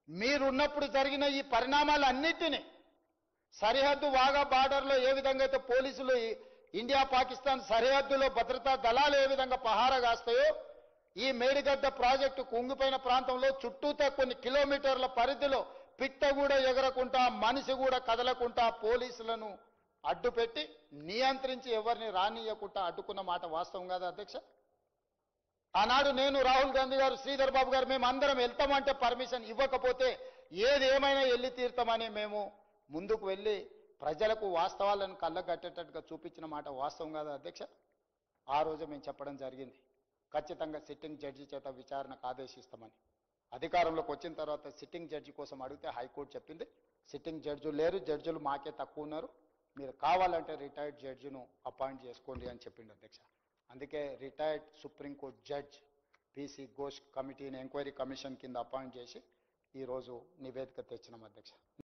మీరున్నప్పుడు జరిగిన ఈ పరిణామాలన్నిటినీ సరిహద్దు వాగా బార్డర్లో ఏ విధంగా అయితే పోలీసులు ఇండియా పాకిస్తాన్ సరిహద్దులో భద్రతా దళాలు ఏ విధంగా పహారా కాస్తాయో ఈ మేడిగడ్డ ప్రాజెక్టు కుంగిపోయిన ప్రాంతంలో చుట్టూతా కొన్ని కిలోమీటర్ల పరిధిలో పిట్ట కూడా ఎగరకుండా మనిషి కూడా కదలకుండా పోలీసులను అడ్డుపెట్టి నియంత్రించి ఎవరిని రానియకుండా అడ్డుకున్న మాట వాస్తవం కాదా అధ్యక్ష? ఆనాడు నేను రాహుల్ గాంధీ గారు శ్రీధర్ బాబు గారు మేము అందరం వెళ్తామంటే పర్మిషన్ ఇవ్వకపోతే ఏది ఏమైనా వెళ్ళి తీరుతామని మేము ముందుకు వెళ్ళి ప్రజలకు వాస్తవాలను కళ్ళగట్టేటట్టుగా చూపించిన మాట వాస్తవం కాదా అధ్యక్ష? ఆ రోజు మేము చెప్పడం జరిగింది ఖచ్చితంగా సిట్టింగ్ జడ్జి చేత విచారణకు ఆదేశిస్తామని. అధికారంలోకి వచ్చిన తర్వాత సిట్టింగ్ జడ్జి కోసం అడిగితే హైకోర్టు చెప్పింది సిట్టింగ్ జడ్జి లేరు, జడ్జిలు మాకే తక్కువ ఉన్నారు, మీరు కావాలంటే రిటైర్డ్ జడ్జిను అపాయింట్ చేసుకోండి అని చెప్పింది అధ్యక్ష. అందుకే retired supreme court judge PC Ghosh కమిటీని ఎంక్వైరీ కమిషన్ కింద అపాయింట్ చేసి ఈరోజు నివేదిక తెచ్చినాం అధ్యక్ష.